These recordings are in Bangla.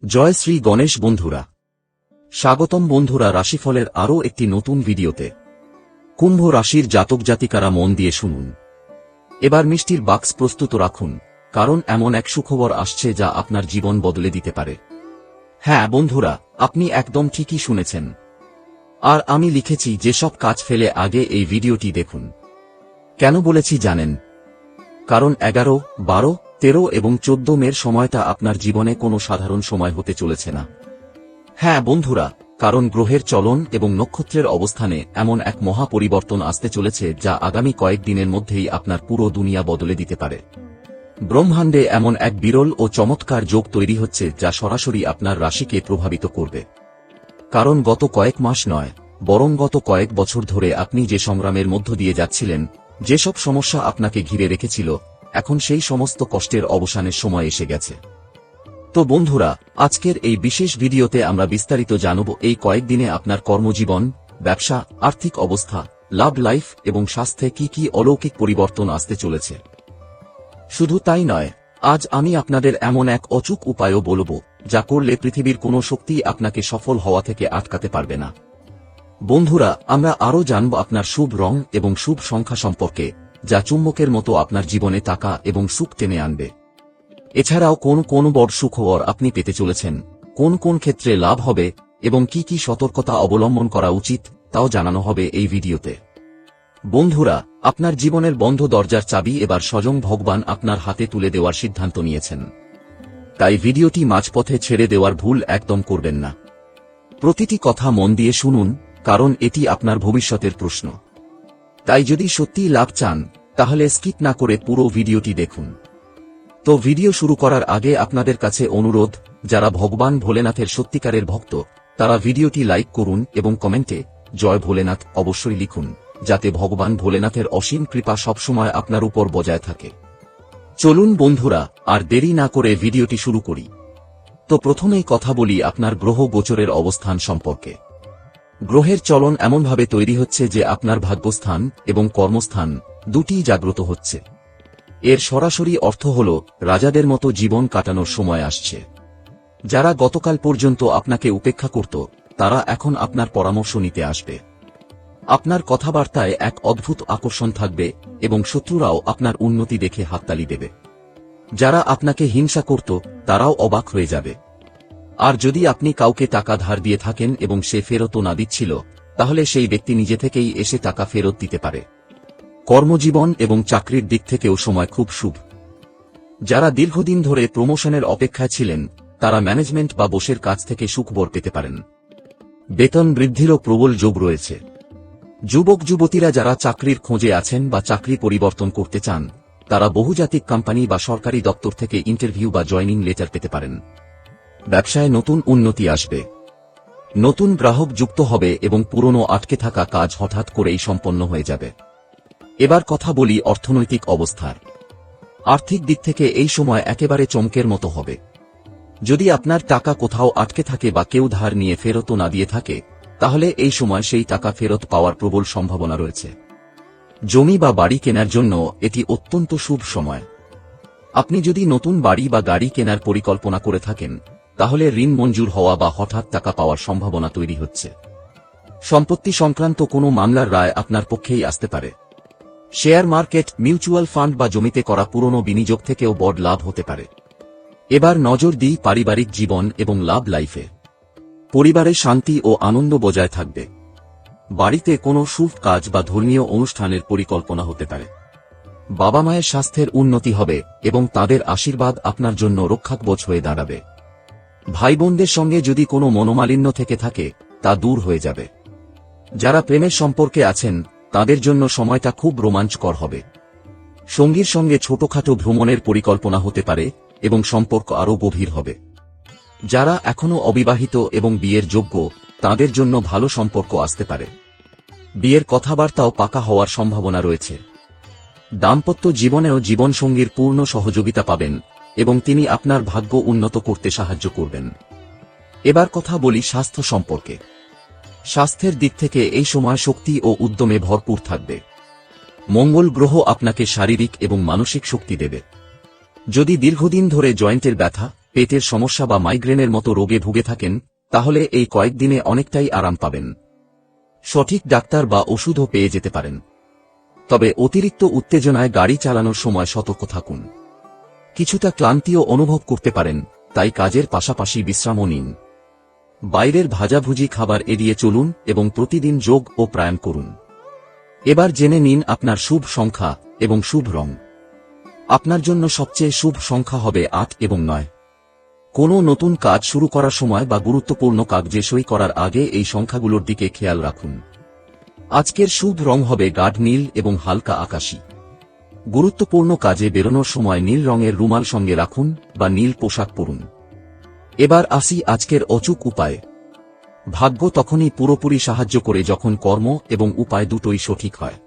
জয় শ্রী গণেশ বন্ধুরা, স্বাগতম বন্ধুরা রাশিফলের আরও একটি নতুন ভিডিওতে। কুম্ভ রাশির জাতক জাতিকারা মন দিয়ে শুনুন। এবার মিষ্টির বাক্স প্রস্তুত রাখুন, কারণ এমন এক সুখবর আসছে যা আপনার জীবন বদলে দিতে পারে। হ্যাঁ বন্ধুরা, আপনি একদম ঠিকই শুনেছেন। আর আমি লিখেছি যেসব কাজ ফেলে আগে এই ভিডিওটি দেখুন। কেন বলেছি জানেন? কারণ 11, 12, 13 এবং 14 মের সময়টা আপনার জীবনে কোনো সাধারণ সময় হতে চলেছে না। হ্যাঁ বন্ধুরা, কারণ গ্রহের চলন এবং নক্ষত্রের অবস্থানে এমন এক মহা পরিবর্তন আসতে চলেছে যা আগামী কয়েকদিনের মধ্যেই আপনার পুরো দুনিয়া বদলে দিতে পারে। ব্রহ্মাণ্ডে এমন এক বিরল ও চমৎকার যোগ তৈরি হচ্ছে যা সরাসরি আপনার রাশিকে প্রভাবিত করবে। কারণ গত কয়েক মাস নয়, বরং গত কয়েক বছর ধরে আপনি যে সংগ্রামের মধ্য দিয়ে যাচ্ছিলেন, যেসব সমস্যা আপনাকে ঘিরে রেখেছিল, এখন সেই সমস্ত কষ্টের অবসানের সময় এসে গেছে। তো বন্ধুরা, আজকের এই বিশেষ ভিডিওতে আমরা বিস্তারিত জানব এই কয়েকদিনে আপনার কর্মজীবন, ব্যবসা, আর্থিক অবস্থা, লাভ লাইফ এবং স্বাস্থ্যে কি কি অলৌকিক পরিবর্তন আসতে চলেছে। শুধু তাই নয়, আজ আমি আপনাদের এমন এক অচূক উপায়ও বলবো যা করলে পৃথিবীর কোনো শক্তি আপনাকে সফল হওয়া থেকে আটকাতে পারবে না। বন্ধুরা, আমরা আরও জানব আপনার শুভ রং এবং শুভ সংখ্যা সম্পর্কে, যা চুম্বকের মতো আপনার জীবনে টাকা এবং সুখ টেনে আনবে। এছাড়াও কোন কোন বড় সুখবর আপনি পেতে চলেছেন, কোন কোন ক্ষেত্রে লাভ হবে এবং কি কি সতর্কতা অবলম্বন করা উচিত তাও জানানো হবে এই ভিডিওতে। বন্ধুরা, আপনার জীবনের বন্ধ দরজার চাবি এবার স্বয়ং ভগবান আপনার হাতে তুলে দেওয়ার সিদ্ধান্ত নিয়েছেন। তাই ভিডিওটি মাঝপথে ছেড়ে দেওয়ার ভুল একদম করবেন না। প্রতিটি কথা মন দিয়ে শুনুন, কারণ এটি আপনার ভবিষ্যতের প্রশ্ন। তাই যদি সত্যিই লাভ চান, তাহলে স্কিপ না করে পুরো ভিডিওটি দেখুন। তো ভিডিও শুরু করার আগে আপনাদের কাছে অনুরোধ, যারা ভগবান ভোলেনাথের সত্যিকারের ভক্ত, তারা ভিডিওটি লাইক করুন এবং কমেন্টে জয় ভোলেনাথ অবশ্যই লিখুন, যাতে ভগবান ভোলেনাথের অসীম কৃপা সবসময় আপনার উপর বজায় থাকে। চলুন বন্ধুরা, আর দেরি না করে ভিডিওটি শুরু করি। তো প্রথমেই কথা বলি আপনার গ্রহ গোচরের অবস্থান সম্পর্কে। গ্রহের চলন এমনভাবে তৈরি হচ্ছে যে আপনার ভাগ্যস্থান এবং কর্মস্থান দুটিই জাগ্রত হচ্ছে। এর সরাসরি অর্থ হল রাজাদের মতো জীবন কাটানোর সময় আসছে। যারা গতকাল পর্যন্ত আপনাকে উপেক্ষা করত, তারা এখন আপনার পরামর্শ নিতে আসবে। আপনার কথাবার্তায় এক অদ্ভুত আকর্ষণ থাকবে এবং শত্রুরাও আপনার উন্নতি দেখে হাততালি দেবে। যারা আপনাকে হিংসা করত, তারাও অবাক হয়ে যাবে। আর যদি আপনি কাউকে টাকা ধার দিয়ে থাকেন এবং সে ফেরতও না দিচ্ছিল, তাহলে সেই ব্যক্তি নিজে থেকেই এসে টাকা ফেরত দিতে পারে। কর্মজীবন এবং চাকরির দিক থেকেও সময় খুব শুভ। যারা দীর্ঘদিন ধরে প্রমোশনের অপেক্ষায় ছিলেন, তারা ম্যানেজমেন্ট বা বসের কাছ থেকে সুখবর পেতে পারেন। বেতন বৃদ্ধিরও প্রবল যোগ রয়েছে। যুবক যুবতীরা যারা চাকরির খোঁজে আছেন বা চাকরি পরিবর্তন করতে চান, তারা বহুজাতিক কোম্পানি বা সরকারি দপ্তর থেকে ইন্টারভিউ বা জয়নিং লেটার পেতে পারেন। ব্যবসায় নতুন উন্নতি আসবে। নতুন গ্রাহক যুক্ত হবে এবং পুরনো আটকে থাকা কাজ হঠাৎ করেই সম্পন্ন হয়ে যাবে। এবার কথা বলি অর্থনৈতিক অবস্থার। আর্থিক দিক থেকে এই সময় একেবারে চমকের মতো হবে। যদি আপনার টাকা কোথাও আটকে থাকে বা কেউ ধার নিয়ে ফেরতও না দিয়ে থাকে, তাহলে এই সময় সেই টাকা ফেরত পাওয়ার প্রবল সম্ভাবনা রয়েছে। জমি বা বাড়ি কেনার জন্য এটি অত্যন্ত শুভ সময়। আপনি যদি নতুন বাড়ি বা গাড়ি কেনার পরিকল্পনা করে থাকেন, তাহলে ঋণ মঞ্জুর হওয়া বা হঠাৎ টাকা পাওয়ার সম্ভাবনা তৈরি হচ্ছে। সম্পত্তি সংক্রান্ত কোনো মামলার রায় আপনার পক্ষেই আসতে পারে। শেয়ার মার্কেট, মিউচুয়াল ফান্ড বা জমিতে করা পুরনো বিনিয়োগ থেকেও বড় লাভ হতে পারে। এবার নজর দিই পারিবারিক জীবন এবং লাভ লাইফে। পরিবারে শান্তি ও আনন্দ বজায় থাকবে। বাড়িতে কোনো শুভ কাজ বা ধর্মীয় অনুষ্ঠানের পরিকল্পনা হতে পারে। বাবা মায়ের স্বাস্থ্যের উন্নতি হবে এবং তাদের আশীর্বাদ আপনার জন্য রক্ষাকবচ হয়ে দাঁড়াবে। ভাই বোনদের সঙ্গে যদি কোনো মনোমালিন্য থেকে থাকে, তা দূর হয়ে যাবে। যারা প্রেমের সম্পর্কে আছেন, তাদের জন্য সময়টা খুব রোমাঞ্চকর হবে। সঙ্গীর সঙ্গে ছোটখাটো ভ্রমণের পরিকল্পনা হতে পারে এবং সম্পর্ক আরও গভীর হবে। যারা এখনও অবিবাহিত এবং বিয়ের যোগ্য, তাদের জন্য ভালো সম্পর্ক আসতে পারে। বিয়ের কথাবার্তাও পাকা হওয়ার সম্ভাবনা রয়েছে। দাম্পত্য জীবনেও জীবনসঙ্গীর পূর্ণ সহযোগিতা পাবেন এবং তিনি আপনার ভাগ্য উন্নত করতে সাহায্য করবেন। এবার কথা বলি স্বাস্থ্য সম্পর্কে। স্বাস্থ্যের দিক থেকে এই সময় শক্তি ও উদ্যমে ভরপুর থাকবে। মঙ্গল গ্রহ আপনাকে শারীরিক এবং মানসিক শক্তি দেবে। যদি দীর্ঘদিন ধরে জয়েন্টের ব্যথা, পেটের সমস্যা বা মাইগ্রেনের মতো রোগে ভুগে থাকেন, তাহলে এই কয়েকদিনে অনেকটাই আরাম পাবেন। সঠিক ডাক্তার বা ওষুধও পেয়ে যেতে পারেন। তবে অতিরিক্ত উত্তেজনায় গাড়ি চালানোর সময় সতর্ক থাকুন। কিছুটা ক্লান্তিও অনুভব করতে পারেন, তাই কাজের পাশাপাশি বিশ্রামও নিন। বাইরের ভাজাভুজি খাবার এড়িয়ে চলুন এবং প্রতিদিন যোগ ও প্রাণায়াম করুন। এবার জেনে নিন আপনার শুভ সংখ্যা এবং শুভ রং। আপনার জন্য সবচেয়ে শুভ সংখ্যা হবে 8 এবং 9। কোনো নতুন কাজ শুরু করার সময় বা গুরুত্বপূর্ণ কাগজে সই করার আগে এই সংখ্যাগুলোর দিকে খেয়াল রাখুন। আজকের শুভ রং হবে গাঢ় নীল এবং হালকা আকাশী। গুরুত্বপূর্ণ কাজে বেরোনোর সময় নীল রঙের রুমাল সঙ্গে রাখুন বা নীল পোশাক পরুন। এবার আসি আজকের অচুক উপায়। ভাগ্য তখনই পুরোপুরি সাহায্য করে যখন কর্ম এবং উপায় দুটোই সঠিক হয়।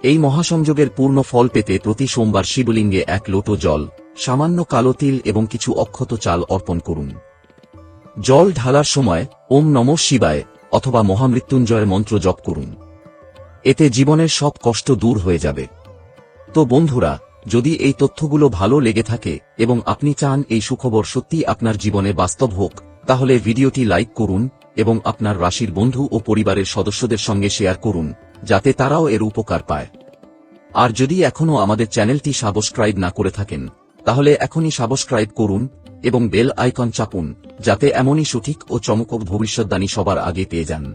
এই মহাসংযোগের পূর্ণ ফল পেতে প্রতি সোমবার শিবলিঙ্গে 1 লোটো জল, সামান্য কালো তিল এবং কিছু অক্ষত চাল অর্পণ করুন। জল ঢালার সময় ওম নমঃ শিবায় অথবা মহামৃত্যুঞ্জয়ের মন্ত্র জপ করুন। এতে জীবনের সব কষ্ট দূর হয়ে যাবে। তো বন্ধুরা, যদি এই তথ্যগুলো ভালো লেগে থাকে এবং আপনি চান এই সুখবর সত্যি আপনার জীবনে বাস্তব হোক, তাহলে ভিডিওটি লাইক করুন এবং আপনার রাশির বন্ধু ও পরিবারের সদস্যদের সঙ্গে শেয়ার করুন, যাতে তারাও এর উপকার পায়। আর যদি এখনও আমাদের চ্যানেলটি সাবস্ক্রাইব না করে থাকেন, তাহলে এখনই সাবস্ক্রাইব করুন এবং বেল আইকন চাপুন, যাতে এমনই সঠিক ও চমকপ্রদ ভবিষ্যদ্বাণী সবার আগে পেয়ে যান।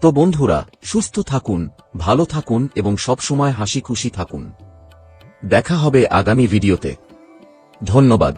তো বন্ধুরা, সুস্থ থাকুন, ভালো থাকুন এবং সব সময় হাসি খুশি থাকুন। দেখা হবে আগামী ভিডিওতে। ধন্যবাদ।